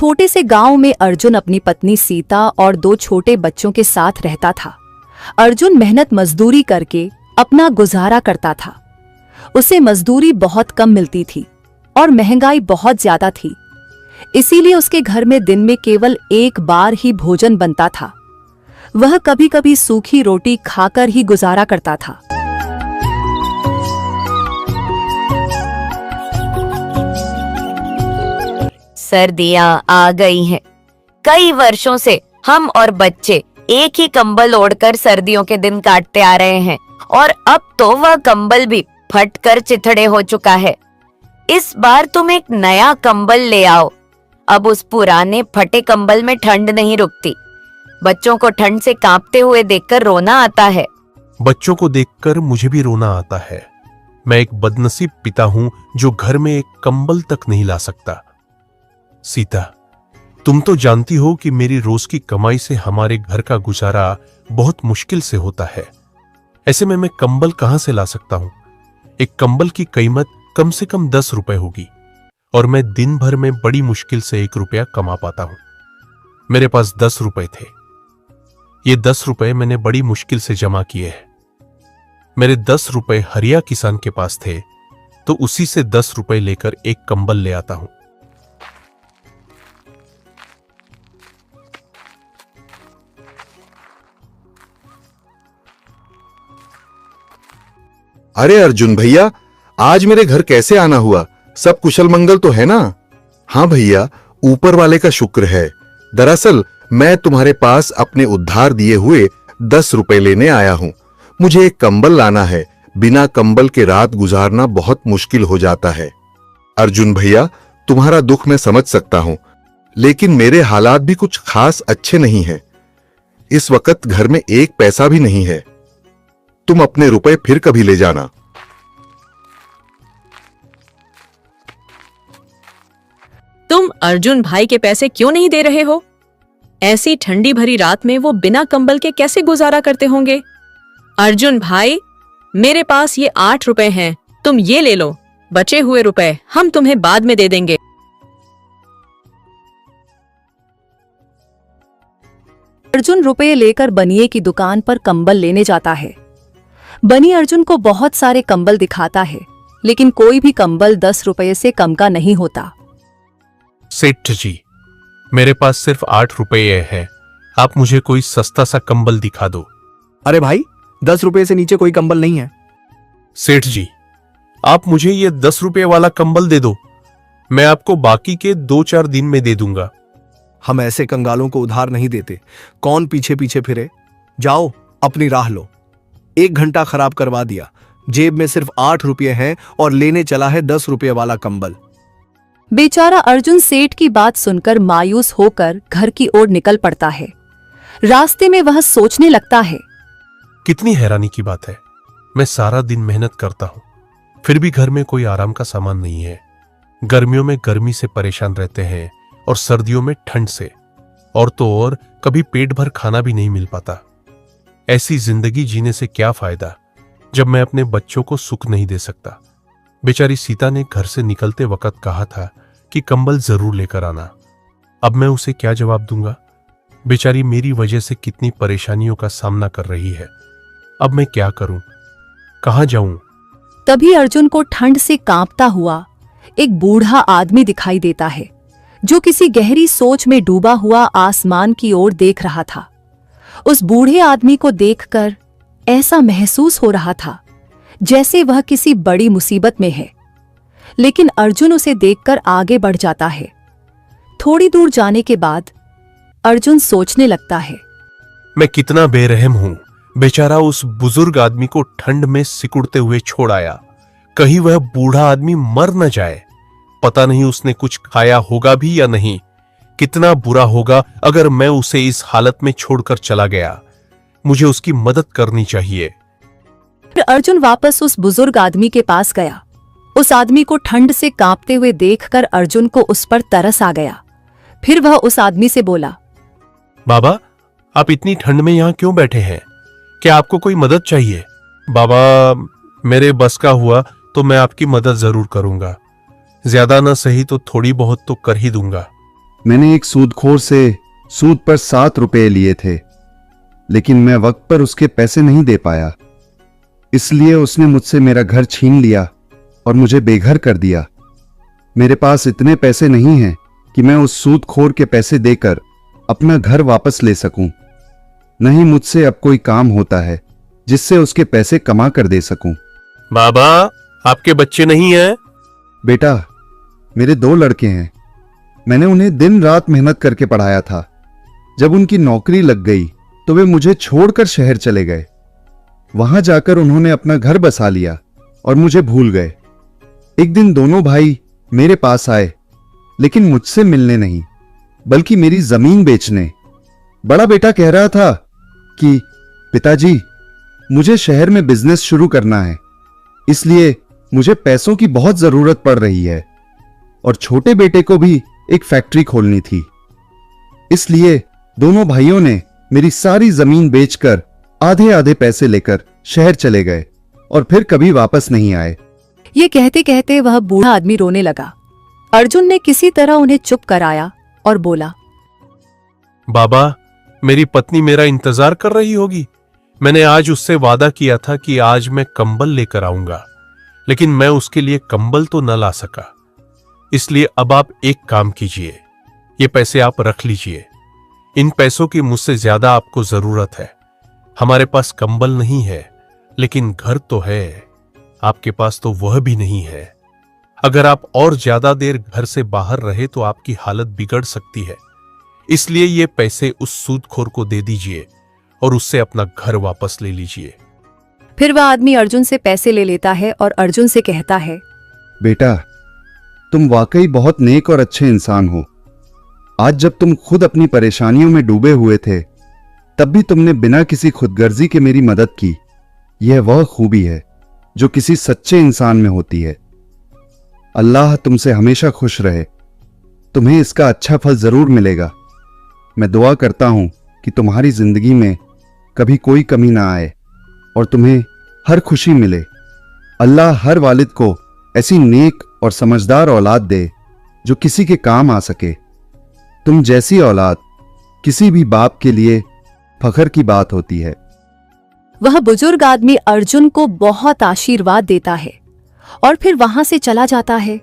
छोटे से गांव में अर्जुन अपनी पत्नी सीता और 2 छोटे बच्चों के साथ रहता था। अर्जुन मेहनत मजदूरी करके अपना गुजारा करता था। उसे मजदूरी बहुत कम मिलती थी और महंगाई बहुत ज्यादा थी, इसीलिए उसके घर में दिन में केवल एक बार ही भोजन बनता था। वह कभी कभी सूखी रोटी खाकर ही गुजारा करता था। सर्दियां आ गई हैं। कई वर्षों से हम और बच्चे एक ही कंबल ओढ़कर सर्दियों के दिन काटते आ रहे हैं और अब तो वह कंबल भी फटकर चिथड़े हो चुका है। इस बार तुम एक नया कंबल ले आओ। अब उस पुराने फटे कंबल में ठंड नहीं रुकती। बच्चों को ठंड से कांपते हुए देखकर रोना आता है। बच्चों को देखकर मुझे भी रोना आता है। मैं एक बदनसीब पिता हूं जो घर में एक कंबल तक नहीं ला सकता। सीता, तुम तो जानती हो कि मेरी रोज की कमाई से हमारे घर का गुजारा बहुत मुश्किल से होता है। ऐसे में मैं कंबल कहां से ला सकता हूं? एक कंबल की कीमत कम से कम 10 रुपए होगी और मैं दिन भर में बड़ी मुश्किल से 1 रुपया कमा पाता हूं। मेरे पास 10 रुपए थे। ये 10 रुपए मैंने बड़ी मुश्किल से जमा किए हैं। मेरे 10 रुपए हरिया किसान के पास थे, तो उसी से 10 रुपए लेकर एक कंबल ले आता हूं। अरे अर्जुन भैया, आज मेरे घर कैसे आना हुआ? सब कुशल मंगल तो है ना? हाँ भैया, ऊपर वाले का शुक्र है। दरअसल मैं तुम्हारे पास अपने उधार दिए हुए 10 रुपए लेने आया हूं। मुझे एक कंबल लाना है। बिना कंबल के रात गुजारना बहुत मुश्किल हो जाता है। अर्जुन भैया, तुम्हारा दुख मैं समझ सकता हूं, लेकिन मेरे हालात भी कुछ खास अच्छे नहीं हैं। इस वक्त घर में 1 पैसा भी नहीं है। तुम अपने रुपए फिर कभी ले जाना। तुम अर्जुन भाई के पैसे क्यों नहीं दे रहे हो? ऐसी ठंडी भरी रात में वो बिना कंबल के कैसे गुजारा करते होंगे? अर्जुन भाई, मेरे पास ये 8 रुपए हैं, तुम ये ले लो। बचे हुए रुपए हम तुम्हें बाद में दे देंगे। अर्जुन रुपए लेकर बनिए की दुकान पर कंबल लेने जाता है। बनी अर्जुन को बहुत सारे कंबल दिखाता है, लेकिन कोई भी कंबल 10 रुपए से कम का नहीं होता। सेठ जी, मेरे पास सिर्फ 8 रुपए है। आप मुझे कोई सस्ता सा कंबल दिखा दो। अरे भाई, 10 रुपए से नीचे कोई कंबल नहीं है। सेठ जी, आप मुझे ये 10 रुपए वाला कंबल दे दो। मैं आपको बाकी के 2-4 दिन में दे दूंगा। हम ऐसे कंगालों को उधार नहीं देते। कौन पीछे पीछे फिरे? जाओ अपनी राह लो। 1 घंटा खराब करवा दिया। जेब में सिर्फ 8 रुपये हैं और लेने चला है 10 रुपये वाला कंबल। बेचारा अर्जुन सेठ की बात सुनकर मायूस होकर घर की ओर निकल पड़ता है। रास्ते में वह सोचने लगता है, कितनी हैरानी की बात है। मैं सारा दिन मेहनत करता हूं, फिर भी घर में कोई आराम का सामान नहीं है। गर्मियों में गर्मी से परेशान रहते हैं और सर्दियों में ठंड से, और तो और कभी पेट भर खाना भी नहीं मिल पाता। ऐसी जिंदगी जीने से क्या फायदा जब मैं अपने बच्चों को सुख नहीं दे सकता। बेचारी सीता ने घर से निकलते वक्त कहा था कि कंबल जरूर लेकर आना। अब मैं उसे क्या जवाब दूंगा? बेचारी मेरी वजह से कितनी परेशानियों का सामना कर रही है। अब मैं क्या करूं? कहां जाऊं? तभी अर्जुन को ठंड से कांपता हुआ एक बूढ़ा आदमी दिखाई देता है, जो किसी गहरी सोच में डूबा हुआ आसमान की ओर देख रहा था। उस बूढ़े आदमी को देखकर ऐसा महसूस हो रहा था जैसे वह किसी बड़ी मुसीबत में है, लेकिन अर्जुन उसे देखकर आगे बढ़ जाता है। थोड़ी दूर जाने के बाद अर्जुन सोचने लगता है, मैं कितना बेरहम हूं। बेचारा उस बुजुर्ग आदमी को ठंड में सिकुड़ते हुए छोड़ आया। कहीं वह बूढ़ा आदमी मर न जाए। पता नहीं उसने कुछ खाया होगा भी या नहीं। कितना बुरा होगा अगर मैं उसे इस हालत में छोड़कर चला गया। मुझे उसकी मदद करनी चाहिए। फिर अर्जुन वापस उस बुजुर्ग आदमी के पास गया। उस आदमी को ठंड से कांपते हुए देखकर अर्जुन को उस पर तरस आ गया। फिर वह उस आदमी से बोला, बाबा, आप इतनी ठंड में यहां क्यों बैठे हैं? क्या आपको कोई मदद चाहिए? बाबा, मेरे बस का हुआ तो मैं आपकी मदद जरूर करूंगा। ज्यादा न सही तो थोड़ी बहुत तो कर ही दूंगा। मैंने एक सूदखोर से सूद पर 7 रुपए लिए थे, लेकिन मैं वक्त पर उसके पैसे नहीं दे पाया, इसलिए उसने मुझसे मेरा घर छीन लिया और मुझे बेघर कर दिया। मेरे पास इतने पैसे नहीं हैं कि मैं उस सूदखोर के पैसे देकर अपना घर वापस ले सकूं। नहीं मुझसे अब कोई काम होता है जिससे उसके पैसे कमा कर दे सकूं। बाबा, आपके बच्चे नहीं हैं? बेटा, मेरे 2 लड़के हैं। मैंने उन्हें दिन रात मेहनत करके पढ़ाया था। जब उनकी नौकरी लग गई तो वे मुझे छोड़कर शहर चले गए। वहां जाकर उन्होंने अपना घर बसा लिया और मुझे भूल गए। एक दिन दोनों भाई मेरे पास आए, लेकिन मुझसे मिलने नहीं, बल्कि मेरी जमीन बेचने। बड़ा बेटा कह रहा था कि पिताजी, मुझे शहर में बिजनेस शुरू करना है, इसलिए मुझे पैसों की बहुत जरूरत पड़ रही है, और छोटे बेटे को भी एक फैक्ट्री खोलनी थी। इसलिए दोनों भाइयों ने मेरी सारी जमीन बेचकर आधे आधे पैसे लेकर शहर चले गए और फिर कभी वापस नहीं आए। ये कहते कहते वह बूढ़ा आदमी रोने लगा। अर्जुन ने किसी तरह उन्हें चुप कराया और बोला, बाबा, मेरी पत्नी मेरा इंतजार कर रही होगी। मैंने आज उससे वादा किया था कि आज मैं कंबल लेकर आऊंगा, लेकिन मैं उसके लिए कंबल तो न ला सका। इसलिए अब आप एक काम कीजिए, ये पैसे आप रख लीजिए। इन पैसों की मुझसे ज्यादा आपको जरूरत है। हमारे पास कंबल नहीं है, लेकिन घर तो है। आपके पास तो वह भी नहीं है। अगर आप और ज्यादा देर घर से बाहर रहे तो आपकी हालत बिगड़ सकती है। इसलिए ये पैसे उस सूदखोर को दे दीजिए और उससे अपना घर वापस ले लीजिए। फिर वह आदमी अर्जुन से पैसे ले लेता है और अर्जुन से कहता है, बेटा, तुम वाकई बहुत नेक और अच्छे इंसान हो। आज जब तुम खुद अपनी परेशानियों में डूबे हुए थे, तब भी तुमने बिना किसी खुदगर्जी के मेरी मदद की। यह वह खूबी है जो किसी सच्चे इंसान में होती है। अल्लाह तुमसे हमेशा खुश रहे। तुम्हें इसका अच्छा फल जरूर मिलेगा। मैं दुआ करता हूं कि तुम्हारी जिंदगी में कभी कोई कमी ना आए और तुम्हें हर खुशी मिले। अल्लाह हर वालिद को ऐसी नेक और समझदार औलाद दे जो किसी के काम आ सके। तुम जैसी औलाद किसी भी बाप के लिए फख्र की बात होती है। वह बुजुर्ग आदमी अर्जुन को बहुत आशीर्वाद देता है और फिर वहां से चला जाता है।